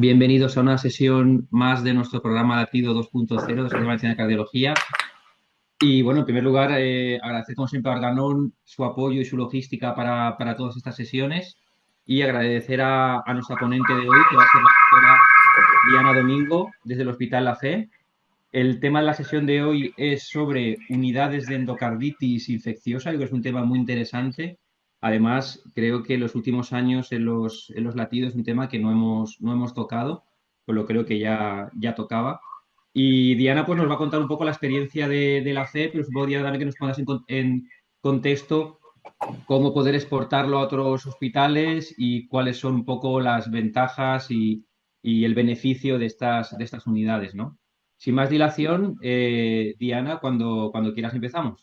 Bienvenidos a una sesión más de nuestro programa Latido 2.0 de Sociedad Valenciana de Cardiología. Y bueno, en primer lugar, agradecer como siempre a Organon su apoyo y su logística para todas estas sesiones y agradecer a nuestra ponente de hoy, que va a ser la doctora Diana Domingo, desde el Hospital La Fe. El tema de la sesión de hoy es sobre unidades de endocarditis infecciosa. Yo creo que es un tema muy interesante. Además, creo que en los últimos años en los latidos es un tema que no hemos tocado, pues lo creo que ya tocaba. Y Diana pues nos va a contar un poco la experiencia de la fe, pero supongo, Diana, que nos pongas en contexto cómo poder exportarlo a otros hospitales y cuáles son un poco las ventajas y el beneficio de estas unidades, ¿no? Sin más dilación, Diana, cuando quieras empezamos.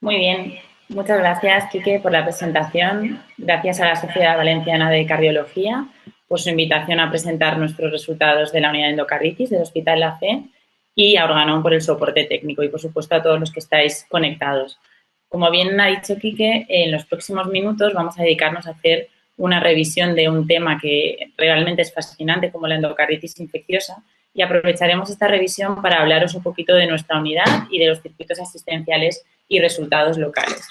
Muy bien, muchas gracias, Quique, por la presentación. Gracias a la Sociedad Valenciana de Cardiología por su invitación a presentar nuestros resultados de la unidad de endocarditis del Hospital La Fe y a Organon por el soporte técnico y, por supuesto, a todos los que estáis conectados. Como bien ha dicho Quique, en los próximos minutos vamos a dedicarnos a hacer una revisión de un tema que realmente es fascinante, como la endocarditis infecciosa, y aprovecharemos esta revisión para hablaros un poquito de nuestra unidad y de los circuitos asistenciales y resultados locales.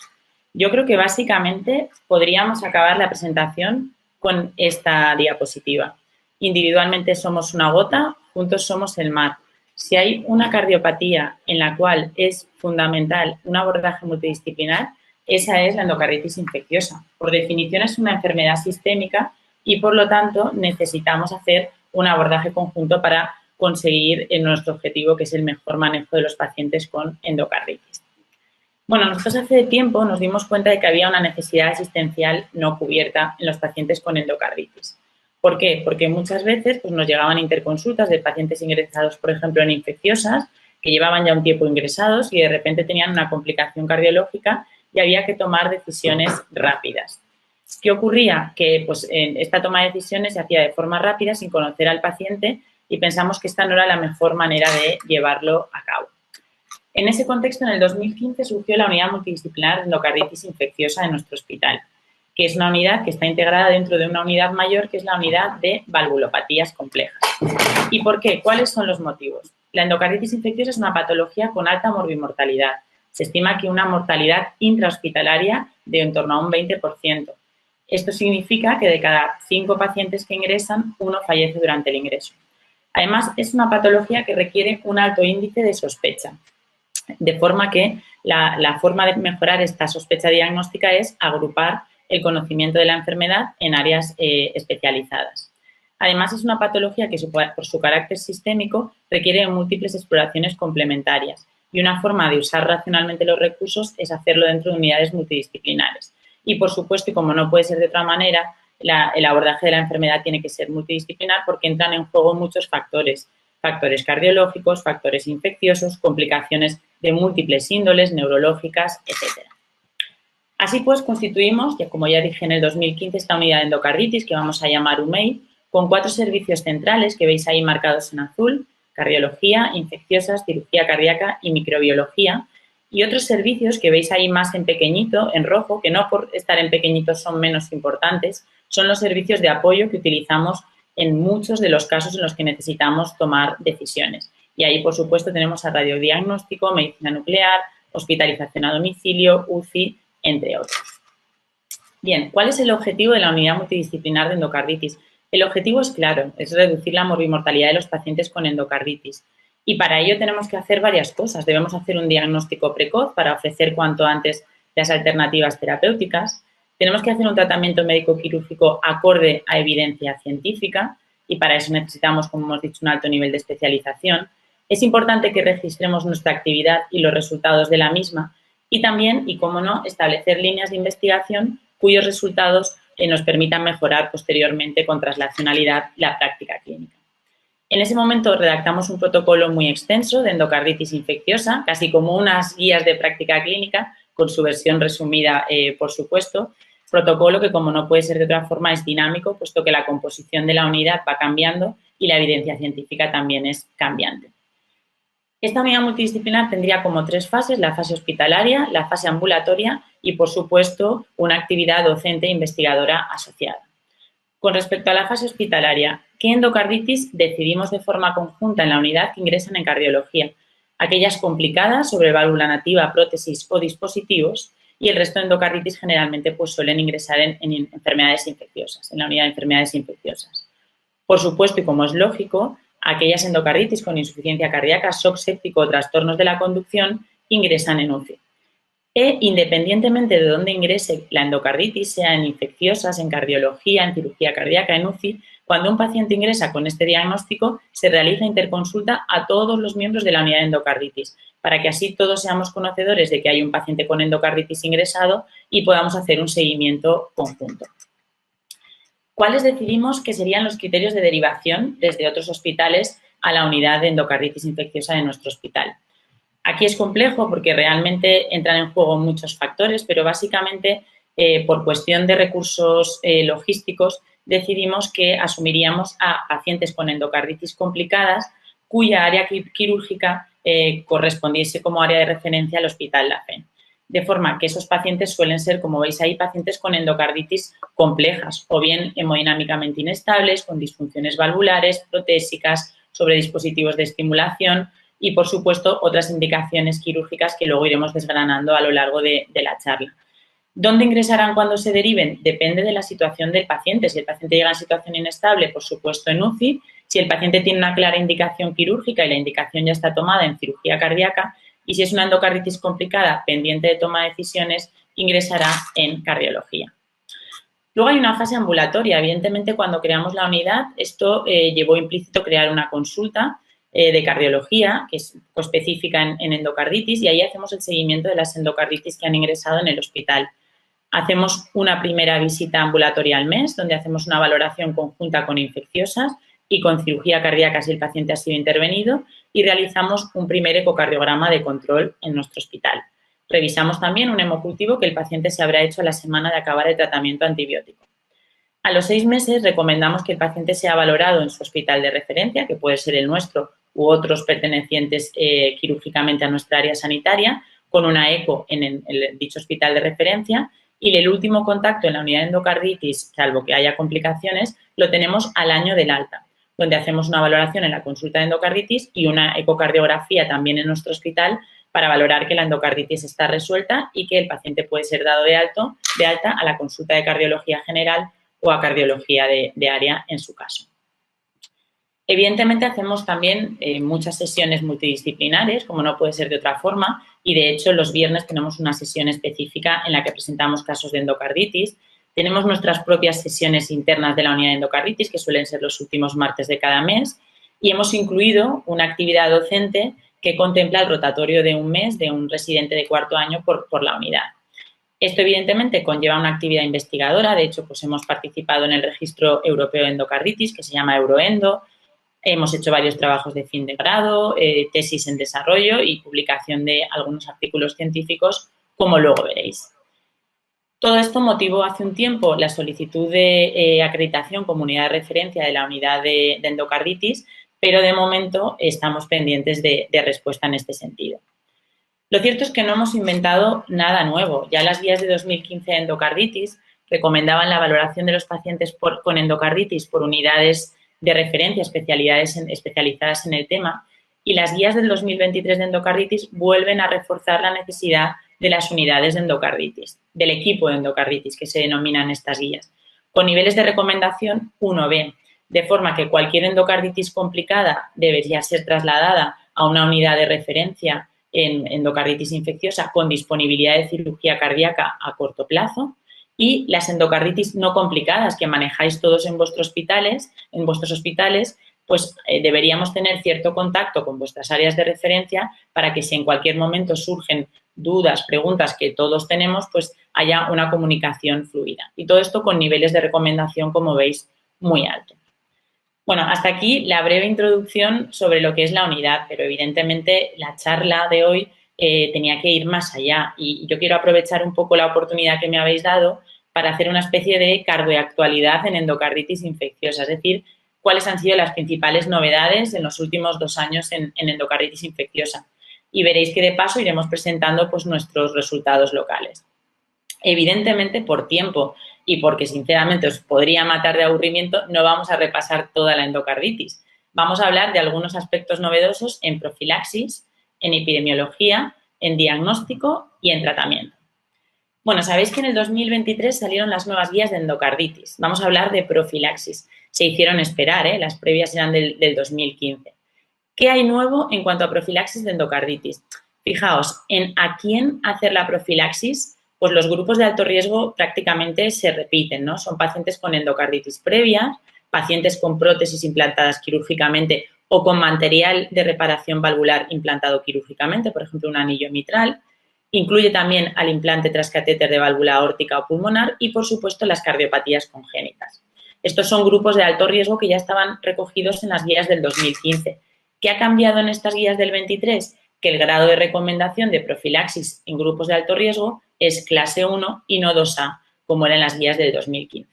Yo creo que básicamente podríamos acabar la presentación con esta diapositiva. Individualmente somos una gota, juntos somos el mar. Si hay una cardiopatía en la cual es fundamental un abordaje multidisciplinar, esa es la endocarditis infecciosa. Por definición es una enfermedad sistémica y, por lo tanto, necesitamos hacer un abordaje conjunto para conseguir nuestro objetivo, que es el mejor manejo de los pacientes con endocarditis. Bueno, nosotros hace tiempo nos dimos cuenta de que había una necesidad asistencial no cubierta en los pacientes con endocarditis. ¿Por qué? Porque muchas veces pues, nos llegaban interconsultas de pacientes ingresados, por ejemplo, en infecciosas, que llevaban ya un tiempo ingresados y de repente tenían una complicación cardiológica y había que tomar decisiones rápidas. ¿Qué ocurría? Que pues, esta toma de decisiones se hacía de forma rápida, sin conocer al paciente, y pensamos que esta no era la mejor manera de llevarlo a cabo. En ese contexto, en el 2015 surgió la unidad multidisciplinar de endocarditis infecciosa en nuestro hospital, que es una unidad que está integrada dentro de una unidad mayor, que es la unidad de valvulopatías complejas. ¿Y por qué? ¿Cuáles son los motivos? La endocarditis infecciosa es una patología con alta morbimortalidad. Se estima que una mortalidad intrahospitalaria de en torno a un 20%. Esto significa que de cada 5 pacientes que ingresan, uno fallece durante el ingreso. Además, es una patología que requiere un alto índice de sospecha, de forma que la forma de mejorar esta sospecha diagnóstica es agrupar el conocimiento de la enfermedad en áreas especializadas. Además, es una patología que, por su carácter sistémico, requiere múltiples exploraciones complementarias y una forma de usar racionalmente los recursos es hacerlo dentro de unidades multidisciplinares. Y, por supuesto, y como no puede ser de otra manera, el abordaje de la enfermedad tiene que ser multidisciplinar porque entran en juego muchos factores cardiológicos, factores infecciosos, complicaciones de múltiples índoles, neurológicas, etc. Así pues, constituimos, como ya dije en el 2015, esta unidad de endocarditis que vamos a llamar UMEI, con 4 servicios centrales que veis ahí marcados en azul: cardiología, infecciosas, cirugía cardíaca y microbiología, y otros servicios que veis ahí más en pequeñito, en rojo, que no por estar en pequeñito son menos importantes, son los servicios de apoyo que utilizamos en muchos de los casos en los que necesitamos tomar decisiones. Y ahí, por supuesto, tenemos a radiodiagnóstico, medicina nuclear, hospitalización a domicilio, UCI, entre otros. Bien, ¿cuál es el objetivo de la unidad multidisciplinar de endocarditis? El objetivo es claro, es reducir la morbimortalidad de los pacientes con endocarditis. Y para ello tenemos que hacer varias cosas. Debemos hacer un diagnóstico precoz para ofrecer cuanto antes las alternativas terapéuticas. Tenemos que hacer un tratamiento médico-quirúrgico acorde a evidencia científica y para eso necesitamos, como hemos dicho, un alto nivel de especialización. Es importante que registremos nuestra actividad y los resultados de la misma y también, y cómo no, establecer líneas de investigación cuyos resultados nos permitan mejorar posteriormente con traslacionalidad la práctica clínica. En ese momento redactamos un protocolo muy extenso de endocarditis infecciosa, casi como unas guías de práctica clínica, con su versión resumida, por supuesto. Protocolo que, como no puede ser de otra forma, es dinámico, puesto que la composición de la unidad va cambiando y la evidencia científica también es cambiante. Esta unidad multidisciplinar tendría como 3 fases: la fase hospitalaria, la fase ambulatoria y, por supuesto, una actividad docente e investigadora asociada. Con respecto a la fase hospitalaria, ¿qué endocarditis decidimos de forma conjunta en la unidad que ingresan en cardiología? Aquellas complicadas sobre válvula nativa, prótesis o dispositivos, y el resto de endocarditis generalmente pues, suelen ingresar en enfermedades infecciosas, en la unidad de enfermedades infecciosas. Por supuesto, y como es lógico, aquellas endocarditis con insuficiencia cardíaca, shock séptico o trastornos de la conducción ingresan en UCI. Independientemente de dónde ingrese la endocarditis, sea en infecciosas, en cardiología, en cirugía cardíaca, en UCI, cuando un paciente ingresa con este diagnóstico, se realiza interconsulta a todos los miembros de la unidad de endocarditis, para que así todos seamos conocedores de que hay un paciente con endocarditis ingresado y podamos hacer un seguimiento conjunto. ¿Cuáles decidimos que serían los criterios de derivación desde otros hospitales a la unidad de endocarditis infecciosa de nuestro hospital? Aquí es complejo porque realmente entran en juego muchos factores, pero básicamente por cuestión de recursos logísticos decidimos que asumiríamos a pacientes con endocarditis complicadas cuya área quirúrgica correspondiese como área de referencia al Hospital La Fe. De forma que esos pacientes suelen ser, como veis ahí, pacientes con endocarditis complejas o bien hemodinámicamente inestables, con disfunciones valvulares, protésicas, sobre dispositivos de estimulación y, por supuesto, otras indicaciones quirúrgicas que luego iremos desgranando a lo largo de la charla. ¿Dónde ingresarán cuando se deriven? Depende de la situación del paciente. Si el paciente llega en situación inestable, por supuesto en UCI. Si el paciente tiene una clara indicación quirúrgica y la indicación ya está tomada en cirugía cardíaca, y si es una endocarditis complicada pendiente de toma de decisiones, ingresará en cardiología. Luego hay una fase ambulatoria. Evidentemente, cuando creamos la unidad, esto llevó implícito crear una consulta de cardiología, que es específica en endocarditis, y ahí hacemos el seguimiento de las endocarditis que han ingresado en el hospital. Hacemos una primera visita ambulatoria al mes, donde hacemos una valoración conjunta con infecciosas y con cirugía cardíaca si el paciente ha sido intervenido, y realizamos un primer ecocardiograma de control en nuestro hospital. Revisamos también un hemocultivo que el paciente se habrá hecho a la semana de acabar el tratamiento antibiótico. A los 6 meses recomendamos que el paciente sea valorado en su hospital de referencia, que puede ser el nuestro u otros pertenecientes quirúrgicamente a nuestra área sanitaria, con una eco en dicho hospital de referencia, y el último contacto en la unidad de endocarditis, salvo que haya complicaciones, lo tenemos al año del alta, donde hacemos una valoración en la consulta de endocarditis y una ecocardiografía también en nuestro hospital para valorar que la endocarditis está resuelta y que el paciente puede ser dado de alta a la consulta de cardiología general o a cardiología de área en su caso. Evidentemente hacemos también muchas sesiones multidisciplinares, como no puede ser de otra forma, y de hecho los viernes tenemos una sesión específica en la que presentamos casos de endocarditis. Tenemos nuestras propias sesiones internas de la unidad de endocarditis, que suelen ser los últimos martes de cada mes, y hemos incluido una actividad docente que contempla el rotatorio de un mes de un residente de cuarto año por la unidad. Esto, evidentemente, conlleva una actividad investigadora. De hecho, pues hemos participado en el registro europeo de endocarditis, que se llama Euroendo. Hemos hecho varios trabajos de fin de grado, tesis en desarrollo y publicación de algunos artículos científicos, como luego veréis. Todo esto motivó hace un tiempo la solicitud de acreditación como unidad de referencia de la unidad de endocarditis, pero de momento estamos pendientes de respuesta en este sentido. Lo cierto es que no hemos inventado nada nuevo. Ya las guías de 2015 de endocarditis recomendaban la valoración de los pacientes con endocarditis por unidades de referencia, especializadas en el tema, y las guías del 2023 de endocarditis vuelven a reforzar la necesidad de las unidades de endocarditis, del equipo de endocarditis que se denominan estas guías, con niveles de recomendación 1B, de forma que cualquier endocarditis complicada debería ser trasladada a una unidad de referencia en endocarditis infecciosa con disponibilidad de cirugía cardíaca a corto plazo, y las endocarditis no complicadas que manejáis todos en vuestros hospitales, pues deberíamos tener cierto contacto con vuestras áreas de referencia para que si en cualquier momento surgen dudas, preguntas que todos tenemos, pues haya una comunicación fluida. Y todo esto con niveles de recomendación, como veis, muy altos. Bueno, hasta aquí la breve introducción sobre lo que es la unidad, pero evidentemente la charla de hoy tenía que ir más allá y yo quiero aprovechar un poco la oportunidad que me habéis dado para hacer una especie de cardioactualidad en endocarditis infecciosa, es decir, cuáles han sido las principales novedades en los últimos 2 años en endocarditis infecciosa. Y veréis que de paso iremos presentando pues, nuestros resultados locales. Evidentemente, por tiempo y porque sinceramente os podría matar de aburrimiento, no vamos a repasar toda la endocarditis. Vamos a hablar de algunos aspectos novedosos en profilaxis, en epidemiología, en diagnóstico y en tratamiento. Bueno, sabéis que en el 2023 salieron las nuevas guías de endocarditis. Vamos a hablar de profilaxis. Se hicieron esperar, las previas eran del 2015. ¿Qué hay nuevo en cuanto a profilaxis de endocarditis? Fijaos, en a quién hacer la profilaxis, pues los grupos de alto riesgo prácticamente se repiten, ¿no? Son pacientes con endocarditis previa, pacientes con prótesis implantadas quirúrgicamente o con material de reparación valvular implantado quirúrgicamente, por ejemplo, un anillo mitral. Incluye también al implante transcatéter de válvula aórtica o pulmonar y, por supuesto, las cardiopatías congénitas. Estos son grupos de alto riesgo que ya estaban recogidos en las guías del 2015. ¿Qué ha cambiado en estas guías del 23? Que el grado de recomendación de profilaxis en grupos de alto riesgo es clase 1 y no 2A, como era en las guías del 2015.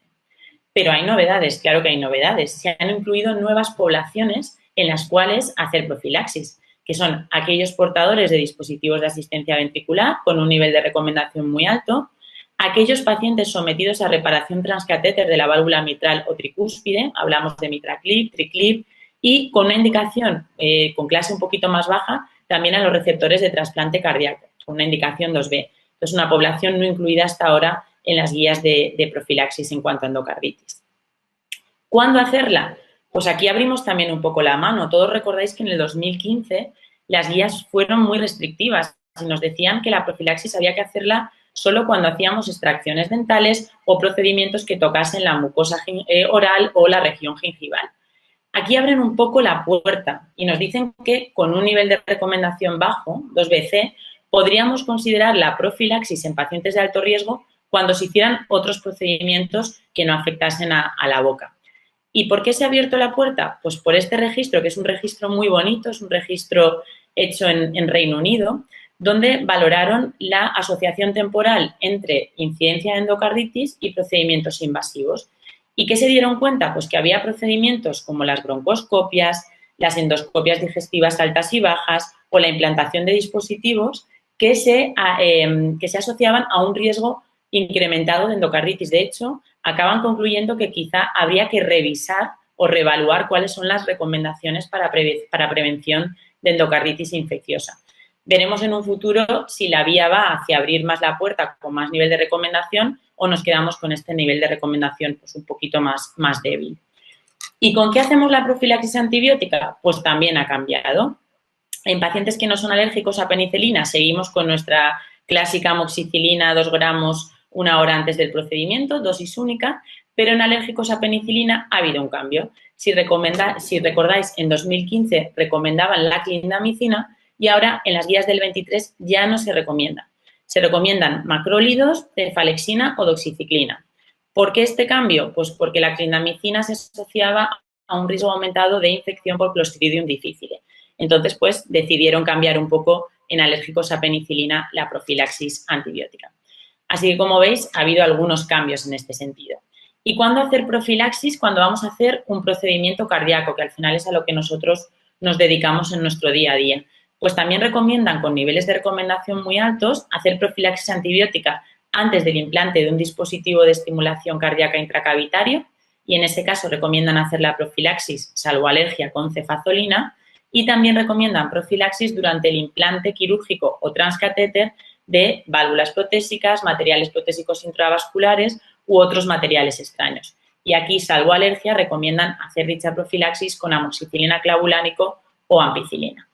Pero hay novedades, claro que hay novedades. Se han incluido nuevas poblaciones en las cuales hacer profilaxis, que son aquellos portadores de dispositivos de asistencia ventricular con un nivel de recomendación muy alto, aquellos pacientes sometidos a reparación transcatéter de la válvula mitral o tricúspide, hablamos de MitraClip, TriClip, y con una indicación con clase un poquito más baja, también a los receptores de trasplante cardíaco, con una indicación 2B. Entonces, una población no incluida hasta ahora en las guías de profilaxis en cuanto a endocarditis. ¿Cuándo hacerla? Pues aquí abrimos también un poco la mano. Todos recordáis que en el 2015 las guías fueron muy restrictivas y nos decían que la profilaxis había que hacerla solo cuando hacíamos extracciones dentales o procedimientos que tocasen la mucosa oral o la región gingival. Aquí abren un poco la puerta y nos dicen que con un nivel de recomendación bajo, 2BC, podríamos considerar la profilaxis en pacientes de alto riesgo cuando se hicieran otros procedimientos que no afectasen a la boca. ¿Y por qué se ha abierto la puerta? Pues por este registro, que es un registro muy bonito, es un registro hecho en Reino Unido, donde valoraron la asociación temporal entre incidencia de endocarditis y procedimientos invasivos. ¿Y qué se dieron cuenta? Pues que había procedimientos como las broncoscopias, las endoscopias digestivas altas y bajas o la implantación de dispositivos que se asociaban a un riesgo incrementado de endocarditis. De hecho, acaban concluyendo que quizá habría que revisar o reevaluar cuáles son las recomendaciones para prevención de endocarditis infecciosa. Veremos en un futuro si la vía va hacia abrir más la puerta con más nivel de recomendación o nos quedamos con este nivel de recomendación pues un poquito más débil. ¿Y con qué hacemos la profilaxis antibiótica? Pues también ha cambiado. En pacientes que no son alérgicos a penicilina seguimos con nuestra clásica amoxicilina 2 gramos 1 hora antes del procedimiento, dosis única, pero en alérgicos a penicilina ha habido un cambio. Si recordáis, en 2015 recomendaban la clindamicina y ahora en las guías del 23 ya no se recomienda. Se recomiendan macrólidos, cefalexina o doxiciclina. ¿Por qué este cambio? Pues porque la clindamicina se asociaba a un riesgo aumentado de infección por Clostridium difficile. Entonces, pues decidieron cambiar un poco en alérgicos a penicilina la profilaxis antibiótica. Así que, como veis, ha habido algunos cambios en este sentido. ¿Y cuándo hacer profilaxis? Cuando vamos a hacer un procedimiento cardíaco, que al final es a lo que nosotros nos dedicamos en nuestro día a día. Pues también recomiendan, con niveles de recomendación muy altos, hacer profilaxis antibiótica antes del implante de un dispositivo de estimulación cardíaca intracavitario y en ese caso recomiendan hacer la profilaxis salvo alergia con cefazolina y también recomiendan profilaxis durante el implante quirúrgico o transcatéter de válvulas protésicas, materiales protésicos intravasculares u otros materiales extraños. Y aquí, salvo alergia, recomiendan hacer dicha profilaxis con amoxicilina clavulánico o ampicilina.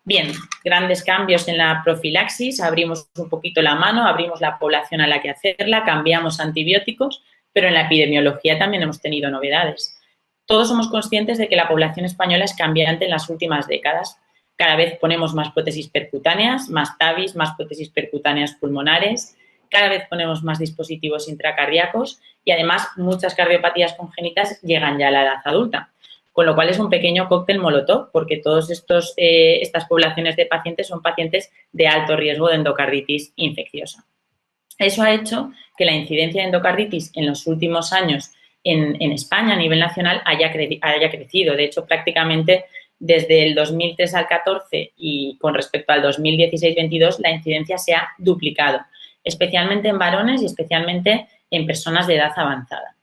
Bien, grandes cambios en la profilaxis, abrimos un poquito la mano, abrimos la población a la que hacerla, cambiamos antibióticos, pero en la epidemiología también hemos tenido novedades. Todos somos conscientes de que la población española es cambiante en las últimas décadas. Cada vez ponemos más prótesis percutáneas, más TAVIs, más prótesis percutáneas pulmonares, cada vez ponemos más dispositivos intracardíacos y además muchas cardiopatías congénitas llegan ya a la edad adulta. Con lo cual es un pequeño cóctel molotov porque todas estas poblaciones de pacientes son pacientes de alto riesgo de endocarditis infecciosa. Eso ha hecho que la incidencia de endocarditis en los últimos años en España a nivel nacional haya crecido. De hecho, prácticamente desde el 2003 al 14 y con respecto al 2016-22 la incidencia se ha duplicado, especialmente en varones y especialmente en personas de edad avanzada.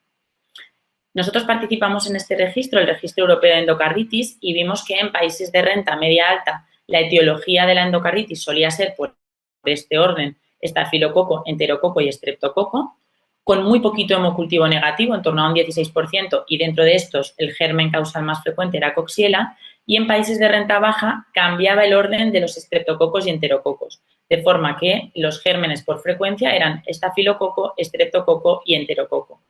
Nosotros participamos en este registro, el Registro Europeo de Endocarditis, y vimos que en países de renta media-alta la etiología de la endocarditis solía ser por este orden: estafilococo, enterococo y estreptococo, con muy poquito hemocultivo negativo, en torno a un 16%, y dentro de estos el germen causal más frecuente era Coxiella, y en países de renta baja cambiaba el orden de los estreptococos y enterococos, de forma que los gérmenes por frecuencia eran estafilococo, estreptococo y enterococo,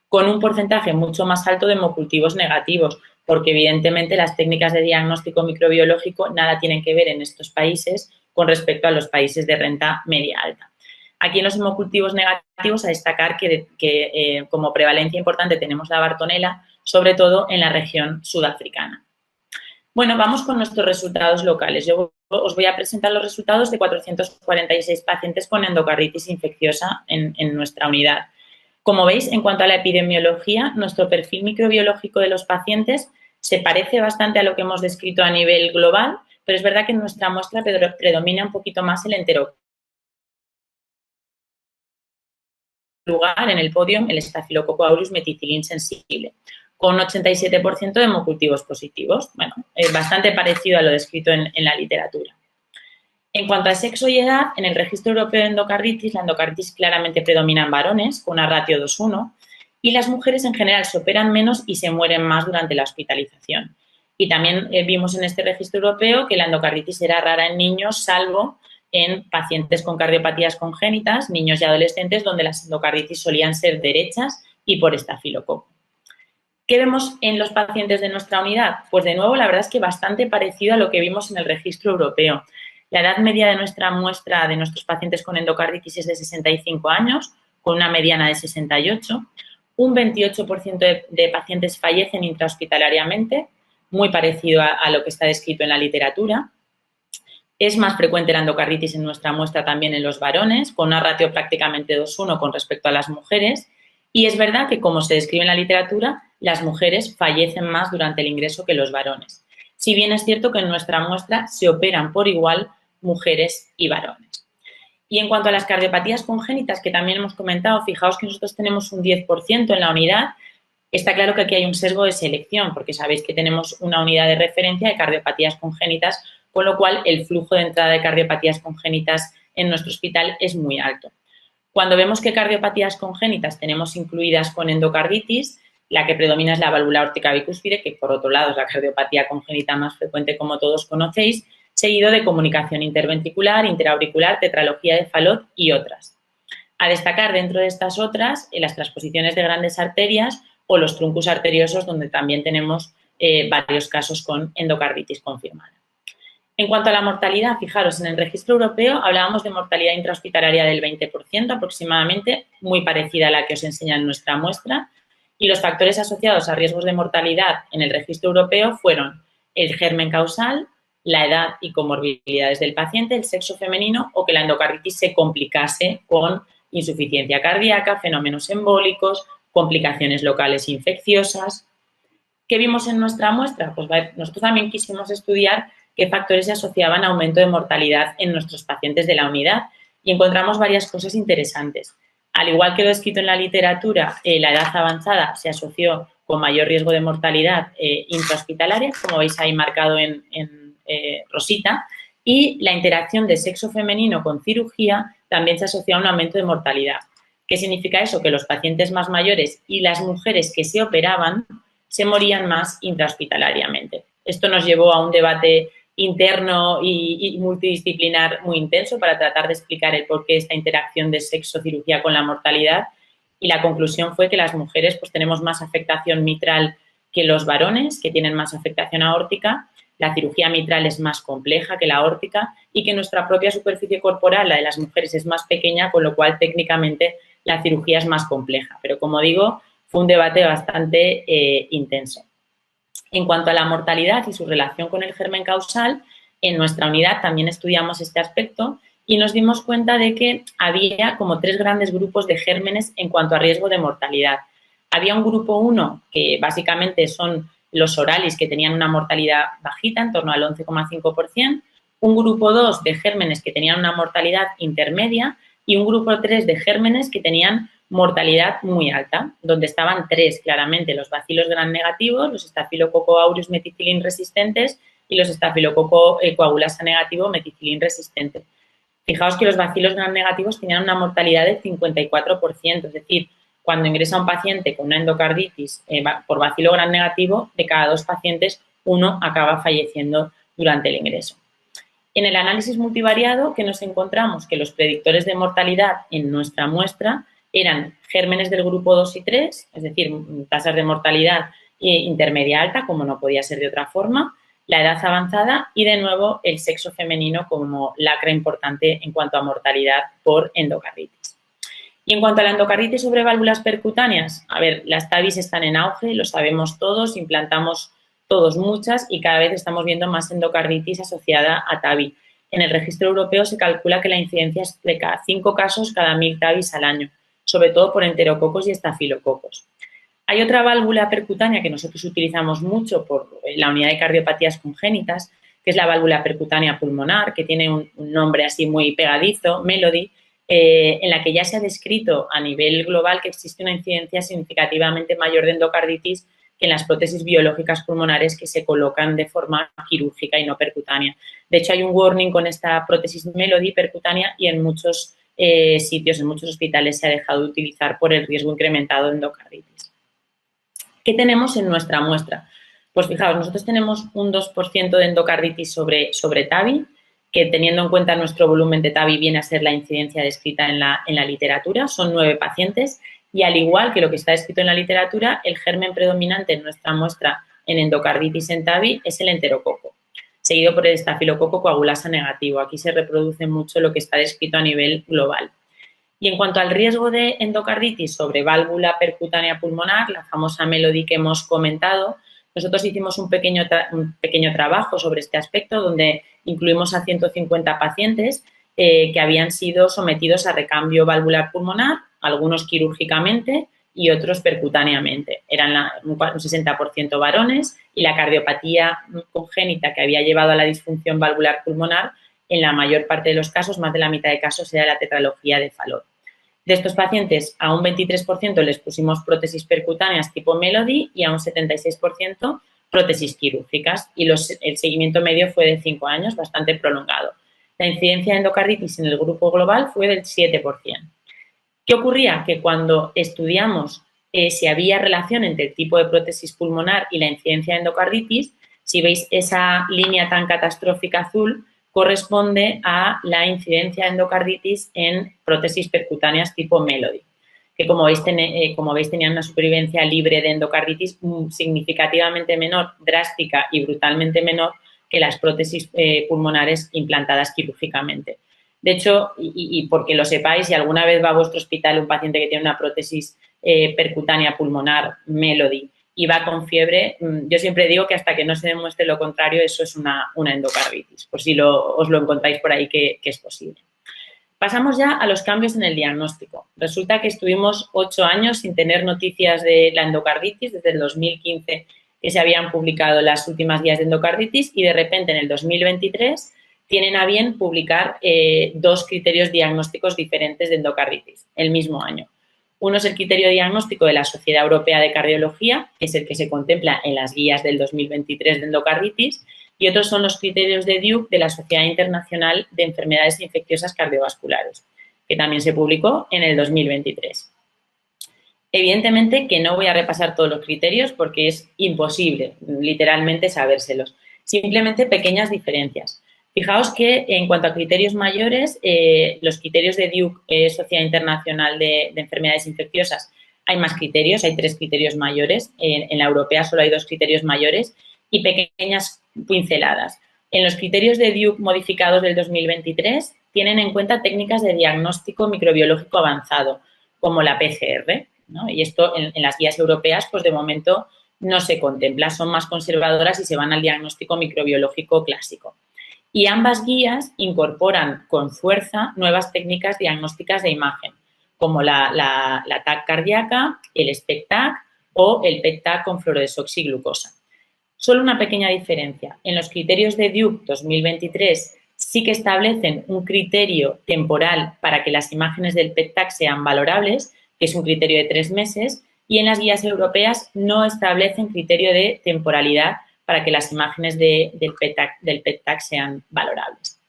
con un porcentaje mucho más alto de hemocultivos negativos, porque evidentemente las técnicas de diagnóstico microbiológico nada tienen que ver en estos países con respecto a los países de renta media-alta. Aquí en los hemocultivos negativos a destacar que como prevalencia importante tenemos la Bartonella, sobre todo en la región sudafricana. Bueno, vamos con nuestros resultados locales. Yo os voy a presentar los resultados de 446 pacientes con endocarditis infecciosa en nuestra unidad. Como veis, en cuanto a la epidemiología, nuestro perfil microbiológico de los pacientes se parece bastante a lo que hemos descrito a nivel global, pero es verdad que en nuestra muestra predomina un poquito más el enterococo. Lugar en el podio el Staphylococcus aureus meticilin sensible, con un 87% de hemocultivos positivos. Bueno, es bastante parecido a lo descrito en la literatura. En cuanto a sexo y edad, en el Registro Europeo de Endocarditis, la endocarditis claramente predomina en varones, con una ratio 2:1, y las mujeres en general se operan menos y se mueren más durante la hospitalización. Y también vimos en este registro europeo que la endocarditis era rara en niños, salvo en pacientes con cardiopatías congénitas, niños y adolescentes, donde las endocarditis solían ser derechas y por estafilococo. ¿Qué vemos en los pacientes de nuestra unidad? Pues de nuevo, la verdad es que bastante parecido a lo que vimos en el registro europeo. La edad media de nuestra muestra de nuestros pacientes con endocarditis es de 65 años, con una mediana de 68. Un 28% de pacientes fallecen intrahospitalariamente, muy parecido a lo que está descrito en la literatura. Es más frecuente la endocarditis en nuestra muestra también en los varones, con una ratio prácticamente 2:1 con respecto a las mujeres. Y es verdad que, como se describe en la literatura, las mujeres fallecen más durante el ingreso que los varones. Si bien es cierto que en nuestra muestra se operan por igual mujeres y varones. Y en cuanto a las cardiopatías congénitas, que también hemos comentado, fijaos que nosotros tenemos un 10% en la unidad. Está claro que aquí hay un sesgo de selección, porque sabéis que tenemos una unidad de referencia de cardiopatías congénitas, con lo cual el flujo de entrada de cardiopatías congénitas en nuestro hospital es muy alto. Cuando vemos que cardiopatías congénitas tenemos incluidas con endocarditis, la que predomina es la válvula aórtica bicúspide, que por otro lado es la cardiopatía congénita más frecuente, como todos conocéis, seguido de comunicación interventricular, interauricular, tetralogía de Fallot y otras. A destacar dentro de estas otras, las transposiciones de grandes arterias o los truncus arteriosos, donde también tenemos varios casos con endocarditis confirmada. En cuanto a la mortalidad, fijaros, en el registro europeo hablábamos de mortalidad intrahospitalaria del 20% aproximadamente, muy parecida a la que os enseña en nuestra muestra, y los factores asociados a riesgos de mortalidad en el registro europeo fueron el germen causal, la edad y comorbilidades del paciente, el sexo femenino o que la endocarditis se complicase con insuficiencia cardíaca, fenómenos embólicos, complicaciones locales infecciosas. ¿Qué vimos en nuestra muestra? Pues nosotros también quisimos estudiar qué factores se asociaban a aumento de mortalidad en nuestros pacientes de la unidad y encontramos varias cosas interesantes. Al igual que lo escrito en la literatura, la edad avanzada se asoció con mayor riesgo de mortalidad intrahospitalaria, como veis ahí marcado en rosita, y la interacción de sexo femenino con cirugía también se asoció a un aumento de mortalidad. ¿Qué significa eso? Que los pacientes más mayores y las mujeres que se operaban se morían más intrahospitalariamente. Esto nos llevó a un debate interno y multidisciplinar muy intenso para tratar de explicar el porqué de esta interacción de sexo-cirugía con la mortalidad, y la conclusión fue que las mujeres pues tenemos más afectación mitral que los varones, que tienen más afectación aórtica. La cirugía mitral es más compleja que la aórtica y que nuestra propia superficie corporal, la de las mujeres, es más pequeña, con lo cual técnicamente la cirugía es más compleja. Pero como digo, fue un debate bastante intenso. En cuanto a la mortalidad y su relación con el germen causal, en nuestra unidad también estudiamos este aspecto y nos dimos cuenta de que había como 3 grandes grupos de gérmenes en cuanto a riesgo de mortalidad. Había un grupo 1, que básicamente son los oralis, que tenían una mortalidad bajita, en torno al 11,5%, un grupo 2 de gérmenes que tenían una mortalidad intermedia y un grupo 3 de gérmenes que tenían mortalidad muy alta, donde estaban tres claramente: los bacilos gram negativos, los estafilococo aureus meticilin resistentes y los estafilococo coagulasa negativo meticilin resistente. Fijaos que los bacilos gram negativos tenían una mortalidad del 54%, es decir, cuando ingresa un paciente con una endocarditis por bacilo gram negativo, de cada 2 pacientes, 1 acaba falleciendo durante el ingreso. En el análisis multivariado, ¿qué nos encontramos? Que los predictores de mortalidad en nuestra muestra eran gérmenes del grupo 2 y 3, es decir, tasas de mortalidad intermedia alta, como no podía ser de otra forma, la edad avanzada y, de nuevo, el sexo femenino como lacra importante en cuanto a mortalidad por endocarditis. Y en cuanto a la endocarditis sobre válvulas percutáneas, a ver, las TAVIs están en auge, lo sabemos todos, implantamos todos muchas y cada vez estamos viendo más endocarditis asociada a TAVI. En el registro europeo se calcula que la incidencia es de cada 5 casos cada 1000 TAVIs al año, sobre todo por enterococos y estafilococos. Hay otra válvula percutánea que nosotros utilizamos mucho por la unidad de cardiopatías congénitas, que es la válvula percutánea pulmonar, que tiene un nombre así muy pegadizo, Melody, en la que ya se ha descrito a nivel global que existe una incidencia significativamente mayor de endocarditis que en las prótesis biológicas pulmonares que se colocan de forma quirúrgica y no percutánea. De hecho, hay un warning con esta prótesis Melody percutánea y en muchos sitios, en muchos hospitales se ha dejado de utilizar por el riesgo incrementado de endocarditis. ¿Qué tenemos en nuestra muestra? Pues fijaos, nosotros tenemos un 2% de endocarditis sobre TAVI, que teniendo en cuenta nuestro volumen de TAVI viene a ser la incidencia descrita en la literatura, son 9 pacientes y, al igual que lo que está escrito en la literatura, el germen predominante en nuestra muestra en endocarditis en TAVI es el enterococo, seguido por el estafilococo coagulasa negativo. Aquí se reproduce mucho lo que está descrito a nivel global. Y en cuanto al riesgo de endocarditis sobre válvula percutánea pulmonar, la famosa Melody que hemos comentado, nosotros hicimos un pequeño trabajo sobre este aspecto donde incluimos a 150 pacientes que habían sido sometidos a recambio valvular pulmonar, algunos quirúrgicamente y otros percutáneamente. Eran un 60% varones y la cardiopatía congénita que había llevado a la disfunción valvular pulmonar, en la mayor parte de los casos, más de la mitad de casos, era la tetralogía de Fallot. De estos pacientes, a un 23% les pusimos prótesis percutáneas tipo Melody y a un 76% prótesis quirúrgicas, y el seguimiento medio fue de 5 años, bastante prolongado. La incidencia de endocarditis en el grupo global fue del 7%. ¿Qué ocurría? Que cuando estudiamos si había relación entre el tipo de prótesis pulmonar y la incidencia de endocarditis, si veis esa línea tan catastrófica azul, corresponde a la incidencia de endocarditis en prótesis percutáneas tipo Melody, que como veis tenían una supervivencia libre de endocarditis significativamente menor, drástica y brutalmente menor que las prótesis pulmonares implantadas quirúrgicamente. De hecho, y porque lo sepáis, si alguna vez va a vuestro hospital un paciente que tiene una prótesis percutánea pulmonar Melody y va con fiebre, yo siempre digo que hasta que no se demuestre lo contrario, eso es una endocarditis, por si os lo encontráis por ahí que es posible. Pasamos ya a los cambios en el diagnóstico. Resulta que estuvimos 8 años sin tener noticias de la endocarditis, desde el 2015 que se habían publicado las últimas guías de endocarditis, y de repente en el 2023 tienen a bien publicar 2 criterios diagnósticos diferentes de endocarditis el mismo año. Uno es el criterio diagnóstico de la Sociedad Europea de Cardiología, que es el que se contempla en las guías del 2023 de endocarditis, y otros son los criterios de Duke de la Sociedad Internacional de Enfermedades Infecciosas Cardiovasculares, que también se publicó en el 2023. Evidentemente que no voy a repasar todos los criterios porque es imposible, literalmente, sabérselos. Simplemente pequeñas diferencias. Fijaos que en cuanto a criterios mayores, los criterios de Duke, Sociedad Internacional de Enfermedades Infecciosas, hay más criterios, hay 3 criterios mayores. En la europea solo hay 2 criterios mayores y pequeñas pinceladas. En los criterios de Duke modificados del 2023 tienen en cuenta técnicas de diagnóstico microbiológico avanzado, como la PCR, ¿no? Y esto en las guías europeas, pues de momento no se contempla, son más conservadoras y se van al diagnóstico microbiológico clásico. Y ambas guías incorporan con fuerza nuevas técnicas diagnósticas de imagen, como la TAC cardíaca, el SPECT-TAC o el PET-TAC con fluorodesoxiglucosa. Solo una pequeña diferencia. En los criterios de Duke 2023 sí que establecen un criterio temporal para que las imágenes del PET-TAC sean valorables, que es un criterio de 3 meses, y en las guías europeas no establecen criterio de temporalidad para que las imágenes del PET-TAC sean valorables.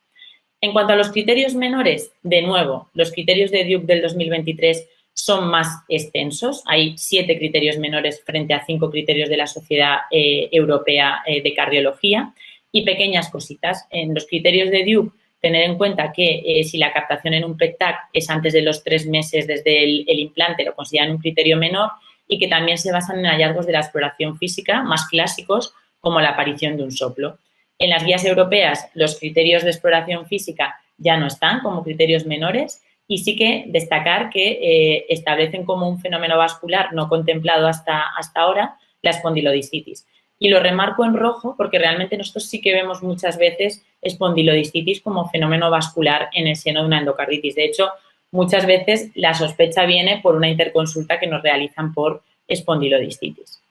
En cuanto a los criterios menores, de nuevo, los criterios de Duke del 2023 son más extensos. Hay 7 criterios menores frente a 5 criterios de la Sociedad Europea de Cardiología y pequeñas cositas. En los criterios de Duke, tener en cuenta que si la captación en un PET-TAC es antes de los 3 meses desde el implante, lo consideran un criterio menor y que también se basan en hallazgos de la exploración física más clásicos como la aparición de un soplo. En las guías europeas, los criterios de exploración física ya no están como criterios menores y sí que destacar que establecen como un fenómeno vascular no contemplado hasta ahora la espondilodiscitis. Y lo remarco en rojo porque realmente nosotros sí que vemos muchas veces espondilodiscitis como fenómeno vascular en el seno de una endocarditis. De hecho, muchas veces la sospecha viene por una interconsulta que nos realizan por espondilodiscitis.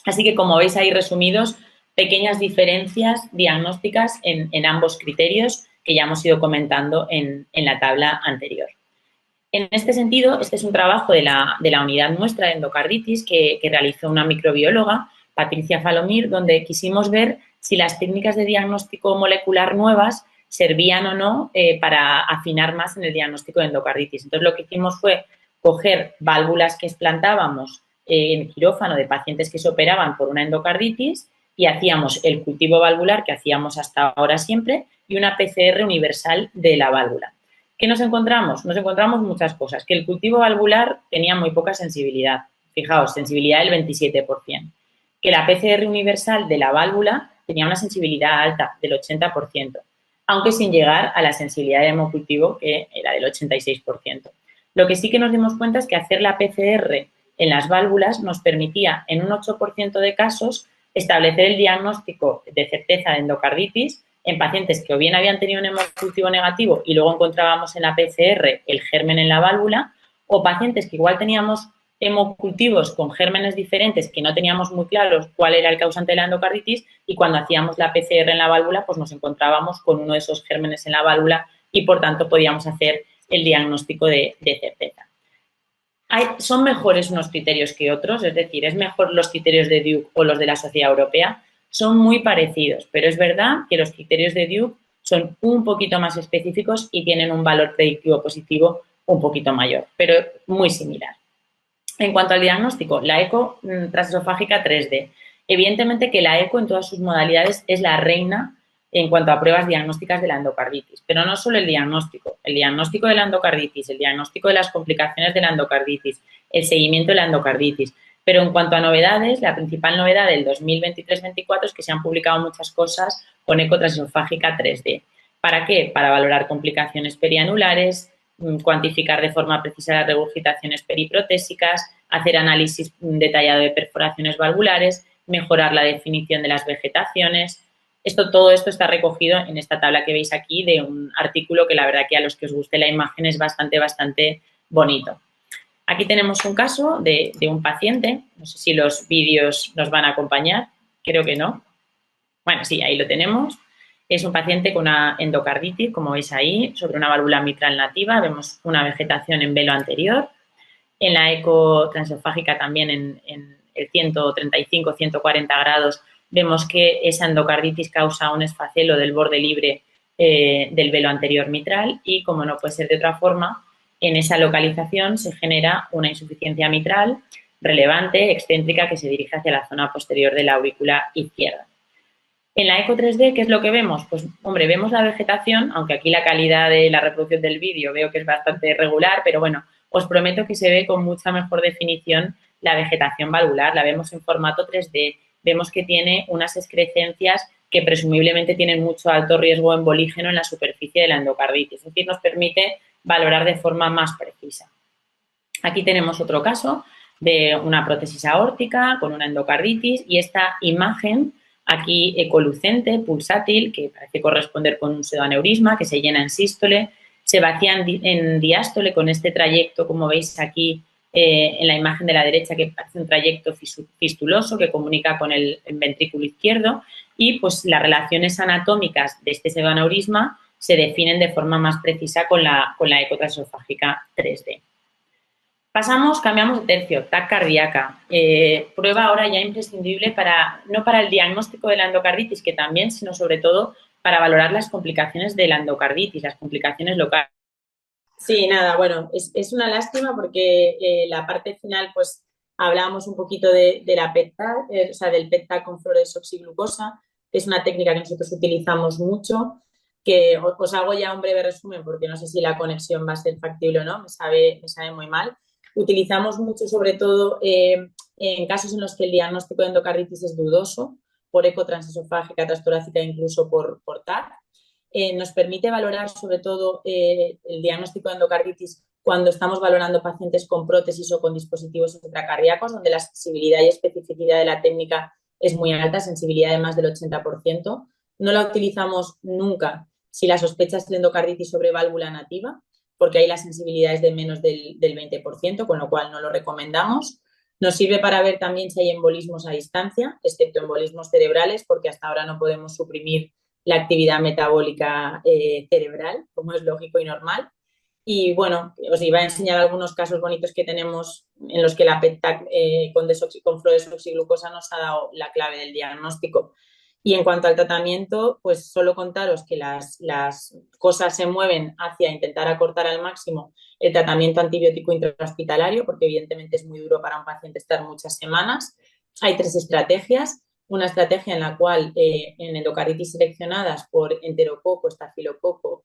Así que, como veis ahí resumidos, pequeñas diferencias diagnósticas en ambos criterios que ya hemos ido comentando en la tabla anterior. En este sentido, este es un trabajo de la unidad nuestra de endocarditis que realizó una microbióloga, Patricia Falomir, donde quisimos ver si las técnicas de diagnóstico molecular nuevas servían o no para afinar más en el diagnóstico de endocarditis. Entonces, lo que hicimos fue coger válvulas que explantábamos en quirófano de pacientes que se operaban por una endocarditis y hacíamos el cultivo valvular que hacíamos hasta ahora siempre y una PCR universal de la válvula. ¿Qué nos encontramos? Nos encontramos muchas cosas. Que el cultivo valvular tenía muy poca sensibilidad. Fijaos, sensibilidad del 27%. Que la PCR universal de la válvula tenía una sensibilidad alta, del 80%, aunque sin llegar a la sensibilidad de hemocultivo, que era del 86%. Lo que sí que nos dimos cuenta es que hacer la PCR en las válvulas nos permitía, en un 8% de casos, establecer el diagnóstico de certeza de endocarditis en pacientes que o bien habían tenido un hemocultivo negativo y luego encontrábamos en la PCR el germen en la válvula, o pacientes que igual teníamos hemocultivos con gérmenes diferentes que no teníamos muy claros cuál era el causante de la endocarditis y cuando hacíamos la PCR en la válvula pues nos encontrábamos con uno de esos gérmenes en la válvula y por tanto podíamos hacer el diagnóstico de certeza. Son mejores unos criterios que otros, es decir, es mejor los criterios de Duke o los de la Sociedad Europea, son muy parecidos, pero es verdad que los criterios de Duke son un poquito más específicos y tienen un valor predictivo positivo un poquito mayor, pero muy similar. En cuanto al diagnóstico, la eco transesofágica 3D. Evidentemente que la eco en todas sus modalidades es la reina en cuanto a pruebas diagnósticas de la endocarditis, pero no solo el diagnóstico de la endocarditis, el diagnóstico de las complicaciones de la endocarditis, el seguimiento de la endocarditis. Pero en cuanto a novedades, la principal novedad del 2023-24 es que se han publicado muchas cosas con eco transesofágica 3D. ¿Para qué? Para valorar complicaciones perianulares, cuantificar de forma precisa las regurgitaciones periprotésicas, hacer análisis detallado de perforaciones valvulares, mejorar la definición de las vegetaciones. Todo esto está recogido en esta tabla que veis aquí de un artículo que la verdad que a los que os guste la imagen es bastante bonito. Aquí tenemos un caso de un paciente, no sé si los vídeos nos van a acompañar, creo que no. Bueno, sí, ahí lo tenemos. Es un paciente con una endocarditis, como veis ahí, sobre una válvula mitral nativa. Vemos una vegetación en velo anterior. En la eco transesofágica también en el 135-140 grados vemos que esa endocarditis causa un esfacelo del borde libre del velo anterior mitral y, como no puede ser de otra forma, en esa localización se genera una insuficiencia mitral relevante, excéntrica, que se dirige hacia la zona posterior de la aurícula izquierda. En la eco 3D, ¿qué es lo que vemos? Pues, hombre, vemos la vegetación, aunque aquí la calidad de la reproducción del vídeo veo que es bastante irregular, pero bueno, os prometo que se ve con mucha mejor definición la vegetación valvular, la vemos en formato 3D, vemos que tiene unas excrescencias que presumiblemente tienen mucho alto riesgo embolígeno en la superficie de la endocarditis, es decir, nos permite valorar de forma más precisa. Aquí tenemos otro caso de una prótesis aórtica con una endocarditis y esta imagen aquí ecolucente, pulsátil, que parece corresponder con un pseudoaneurisma que se llena en sístole, se vacía en diástole con este trayecto, como veis aquí en la imagen de la derecha, que parece un trayecto fistuloso que comunica con el ventrículo izquierdo y pues las relaciones anatómicas de este pseudoaneurisma se definen de forma más precisa con la eco transesofágica 3D. Cambiamos de tercio, TAC cardíaca. Prueba ahora ya imprescindible no para el diagnóstico de la endocarditis, que también, sino sobre todo para valorar las complicaciones de la endocarditis, las complicaciones locales. Sí, nada, bueno, es una lástima porque la parte final, pues hablábamos un poquito de la PET-TAC, o sea, del PET-TAC con fluorodesoxiglucosa, que es una técnica que nosotros utilizamos mucho, que os hago ya un breve resumen porque no sé si la conexión va a ser factible o no, me sabe muy mal. Utilizamos mucho, sobre todo, en casos en los que el diagnóstico de endocarditis es dudoso, por eco transesofágica, transtorácica, incluso por TAC. Nos permite valorar sobre todo el diagnóstico de endocarditis cuando estamos valorando pacientes con prótesis o con dispositivos intracardíacos, donde la sensibilidad y especificidad de la técnica es muy alta, sensibilidad de más del 80%. No la utilizamos nunca si la sospecha es de endocarditis sobre válvula nativa, porque ahí la sensibilidad es de menos del 20%, con lo cual no lo recomendamos. Nos sirve para ver también si hay embolismos a distancia, excepto embolismos cerebrales, porque hasta ahora no podemos suprimir la actividad metabólica cerebral, como es lógico y normal. Y bueno, os iba a enseñar algunos casos bonitos que tenemos en los que la PET-TAC con fluorodesoxiglucosa nos ha dado la clave del diagnóstico. Y en cuanto al tratamiento, pues solo contaros que las cosas se mueven hacia intentar acortar al máximo el tratamiento antibiótico intrahospitalario, porque evidentemente es muy duro para un paciente estar muchas semanas. Hay 3 estrategias. Una estrategia en la cual en endocarditis seleccionadas por enterococo, estafilococo,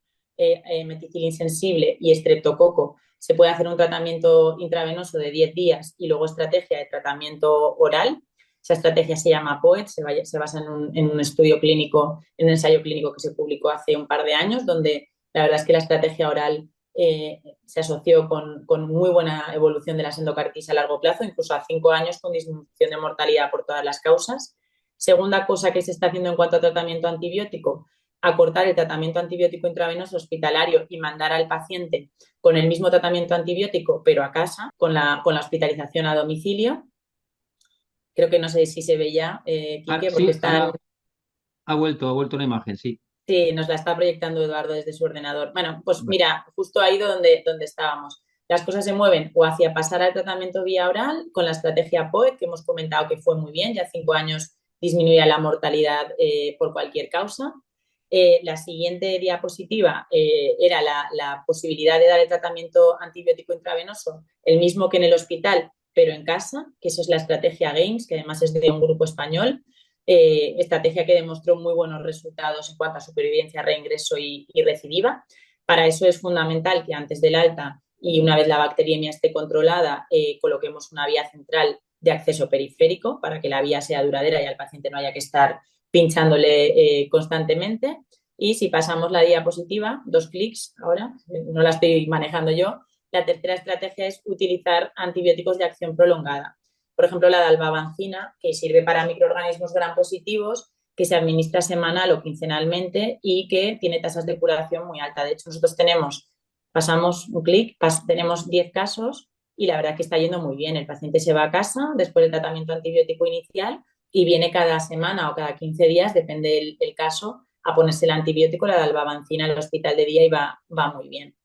meticilin sensible y estreptococo se puede hacer un tratamiento intravenoso de 10 días y luego estrategia de tratamiento oral. Esa estrategia se llama POET, se basa en un estudio clínico, en un ensayo clínico que se publicó hace un par de años, donde la verdad es que la estrategia oral se asoció con muy buena evolución de las endocarditis a largo plazo, incluso a 5 años con disminución de mortalidad por todas las causas. Segunda cosa que se está haciendo en cuanto a tratamiento antibiótico, acortar el tratamiento antibiótico intravenoso hospitalario y mandar al paciente con el mismo tratamiento antibiótico, pero a casa, con la hospitalización a domicilio. Creo que no sé si se ve ya, Quique, porque Sí, está... ha vuelto la imagen, sí. Sí, nos la está proyectando Eduardo desde su ordenador. Bueno, pues mira, justo ha ido donde estábamos. Las cosas se mueven o hacia pasar al tratamiento vía oral con la estrategia POET, que hemos comentado que fue muy bien, ya 5 años disminuía la mortalidad por cualquier causa. La siguiente diapositiva era la posibilidad de dar el tratamiento antibiótico intravenoso, el mismo que en el hospital, pero en casa, que eso es la estrategia GAMES, que además es de un grupo español. Estrategia que demostró muy buenos resultados en cuanto a supervivencia, reingreso y recidiva. Para eso es fundamental que antes del alta y una vez la bacteriemia esté controlada, coloquemos una vía central de acceso periférico para que la vía sea duradera y al paciente no haya que estar pinchándole constantemente. Y si pasamos la diapositiva, 2 clics ahora, no la estoy manejando yo, la tercera estrategia es utilizar antibióticos de acción prolongada. Por ejemplo, la dalbavancina, que sirve para microorganismos gram positivos, que se administra semanal o quincenalmente y que tiene tasas de curación muy altas. De hecho, nosotros pasamos un clic, tenemos 10 casos y la verdad que está yendo muy bien. El paciente se va a casa después del tratamiento antibiótico inicial y viene cada semana o cada 15 días, depende del caso, a ponerse el antibiótico, la dalbavancina en el hospital de día y va muy bien.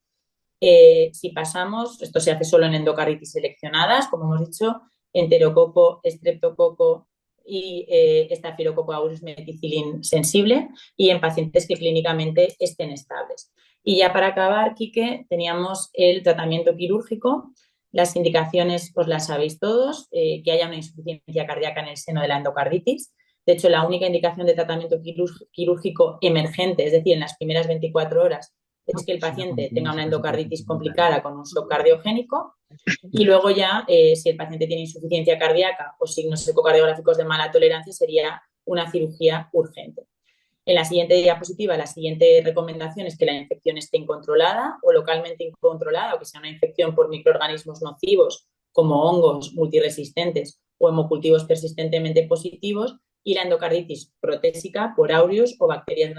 Si pasamos, esto se hace solo en endocarditis seleccionadas, como hemos dicho, enterococo, estreptococo y estafilococo aureus meticilin sensible y en pacientes que clínicamente estén estables. Y ya para acabar, Quique, teníamos el tratamiento quirúrgico. Las indicaciones os las sabéis todos, que haya una insuficiencia cardíaca en el seno de la endocarditis. De hecho, la única indicación de tratamiento quirúrgico emergente, es decir, en las primeras 24 horas, es que el paciente tenga una endocarditis complicada con un shock cardiogénico y luego ya, si el paciente tiene insuficiencia cardíaca o signos ecocardiográficos de mala tolerancia, sería una cirugía urgente. En la siguiente diapositiva, la siguiente recomendación es que la infección esté incontrolada o localmente incontrolada o que sea una infección por microorganismos nocivos como hongos multiresistentes o hemocultivos persistentemente positivos y la endocarditis protésica por aureus o bacterias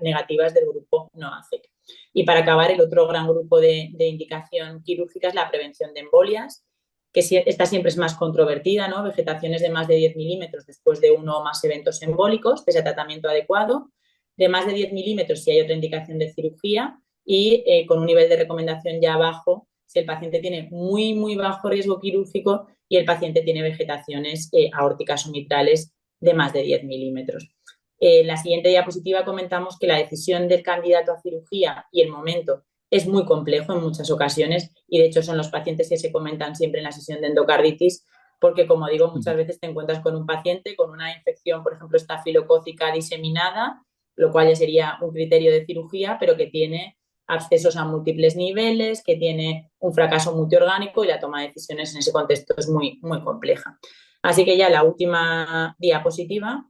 negativas del grupo NOACEC. Y para acabar, el otro gran grupo de indicación quirúrgica es la prevención de embolias, que esta siempre es más controvertida, ¿no? Vegetaciones de más de 10 milímetros después de uno o más eventos embólicos, pese a tratamiento adecuado, de más de 10 milímetros si hay otra indicación de cirugía y con un nivel de recomendación ya bajo si el paciente tiene muy, muy bajo riesgo quirúrgico y el paciente tiene vegetaciones aórticas o mitrales de más de 10 milímetros. En la siguiente diapositiva comentamos que la decisión del candidato a cirugía y el momento es muy complejo en muchas ocasiones y de hecho son los pacientes que se comentan siempre en la sesión de endocarditis porque, como digo, muchas veces te encuentras con un paciente con una infección, por ejemplo, estafilocócica diseminada, lo cual ya sería un criterio de cirugía, pero que tiene accesos a múltiples niveles, que tiene un fracaso multiorgánico y la toma de decisiones en ese contexto es muy, muy compleja. Así que ya la última diapositiva,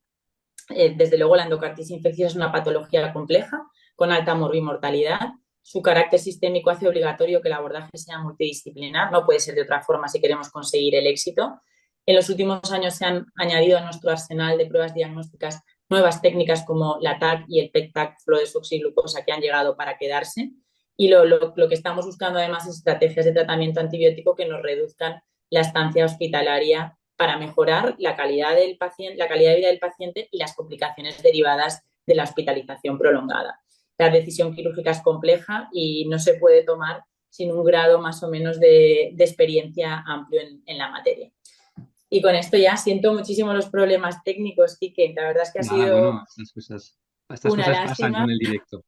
desde luego la endocarditis infecciosa es una patología compleja con alta morbimortalidad. Su carácter sistémico hace obligatorio que el abordaje sea multidisciplinar, no puede ser de otra forma si queremos conseguir el éxito. En los últimos años se han añadido a nuestro arsenal de pruebas diagnósticas nuevas técnicas como la TAC y el PEC-TAC fluodesoxiglucosa que han llegado para quedarse. Y lo que estamos buscando además es estrategias de tratamiento antibiótico que nos reduzcan la estancia hospitalaria para mejorar la calidad del paciente, la calidad de vida del paciente y las complicaciones derivadas de la hospitalización prolongada. La decisión quirúrgica es compleja y no se puede tomar sin un grado más o menos de experiencia amplio en la materia. Y con esto ya siento muchísimo los problemas técnicos, Quique. La verdad es que ha Nada, sido bueno, estas una cosas pasan lástima. con el directo.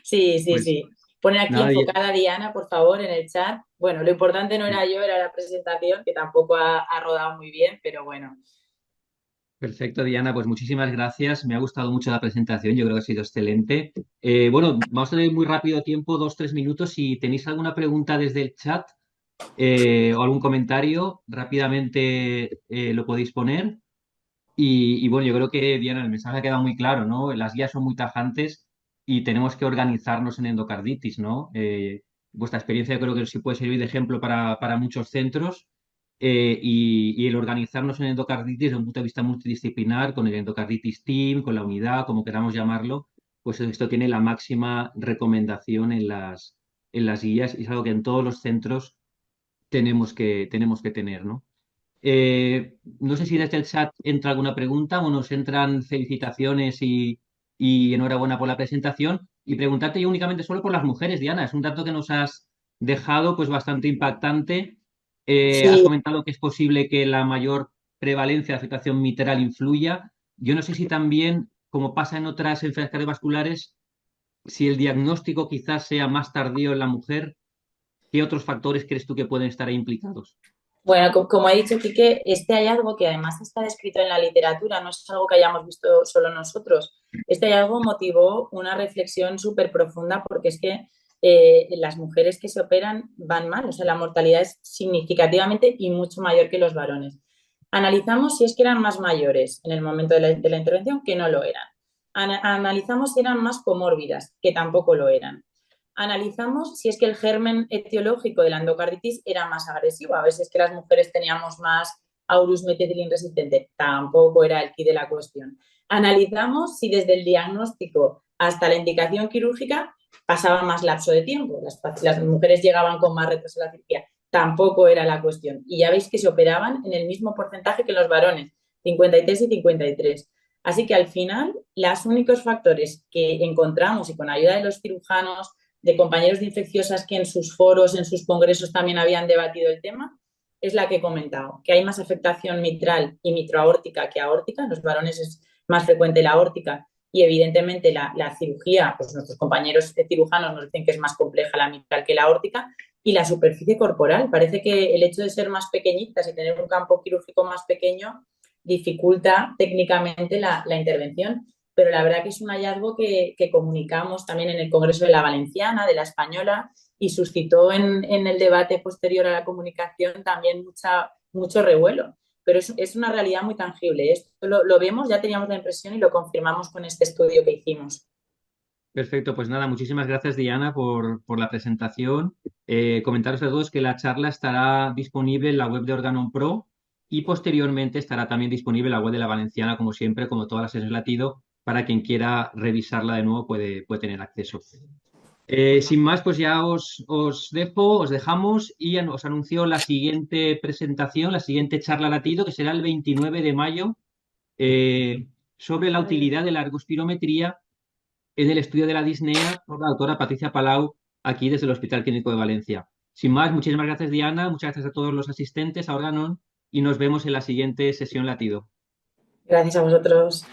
Sí, sí, Pues sí. Poner aquí nada, enfocada a Diana, por favor, en el chat. Bueno, lo importante no era yo, era la presentación, que tampoco ha rodado muy bien, pero bueno. perfecto, Diana, pues muchísimas gracias. Me ha gustado mucho la presentación, yo creo que ha sido excelente. Bueno, vamos a tener muy rápido tiempo, 2, 3 minutos. Si tenéis alguna pregunta desde el chat o algún comentario, rápidamente lo podéis poner. Y bueno, yo creo que, Diana, el mensaje ha quedado muy claro, ¿no? Las guías son muy tajantes y tenemos que organizarnos en endocarditis, ¿no? Vuestra experiencia yo creo que sí puede servir de ejemplo para muchos centros y el organizarnos en endocarditis desde un punto de vista multidisciplinar, con el endocarditis team, con la unidad, como queramos llamarlo, pues esto tiene la máxima recomendación en las guías y es algo que en todos los centros tenemos que tener, ¿no? No sé si desde el chat entra alguna pregunta o nos entran felicitaciones y enhorabuena por la presentación. Y preguntarte yo únicamente solo por las mujeres, Diana. Es un dato que nos has dejado pues bastante impactante. Has Sí, comentado que es posible que la mayor prevalencia de afectación mitral influya. Yo no sé si también, como pasa en otras enfermedades cardiovasculares, si el diagnóstico quizás sea más tardío en la mujer, ¿qué otros factores crees tú que pueden estar ahí implicados? bueno, como ha dicho Quique, este hallazgo que además está descrito en la literatura, no es algo que hayamos visto solo nosotros. Este hallazgo motivó una reflexión súper profunda porque es que las mujeres que se operan van mal, o sea, la mortalidad es significativamente y mucho mayor que los varones. Analizamos si es que eran más mayores en el momento de la intervención, que no lo eran. Analizamos si eran más comórbidas, que tampoco lo eran. Analizamos si es que el germen etiológico de la endocarditis era más agresivo, a ver si es que las mujeres teníamos más aurus meticilin resistente, tampoco era el quid de la cuestión. Analizamos si desde el diagnóstico hasta la indicación quirúrgica pasaba más lapso de tiempo, las mujeres llegaban con más retraso a la cirugía, tampoco era la cuestión. Y ya veis que se operaban en el mismo porcentaje que los varones, 53 y 53. Así que al final, los únicos factores que encontramos y con ayuda de los cirujanos, de compañeros de infecciosas que en sus foros, en sus congresos también habían debatido el tema, es la que he comentado, que hay más afectación mitral y mitroaórtica que aórtica, en los varones es más frecuente la aórtica y evidentemente la cirugía, pues nuestros compañeros cirujanos nos dicen que es más compleja la mitral que la aórtica y la superficie corporal. Parece que el hecho de ser más pequeñitas y tener un campo quirúrgico más pequeño dificulta técnicamente la intervención, pero la verdad que es un hallazgo que comunicamos también en el Congreso de la Valenciana, de la Española, y suscitó en el debate posterior a la comunicación también mucho revuelo. Pero es una realidad muy tangible. Esto lo vemos, ya teníamos la impresión y lo confirmamos con este estudio que hicimos. Perfecto, pues nada, muchísimas gracias Diana por la presentación. Comentaros a todos que la charla estará disponible en la web de Organon Pro y posteriormente estará también disponible en la web de la Valenciana, como siempre, como todas las sesiones latido, para quien quiera revisarla de nuevo puede tener acceso. Sin más, pues ya os dejo, os dejamos y os anuncio la siguiente presentación, la siguiente charla latido, que será el 29 de mayo, sobre la utilidad de la ergospirometría en el estudio de la disnea por la doctora Patricia Palau, aquí desde el Hospital Clínico de Valencia. Sin más, muchísimas gracias, Diana. Muchas gracias a todos los asistentes a Organon y nos vemos en la siguiente sesión Latido. Gracias a vosotros.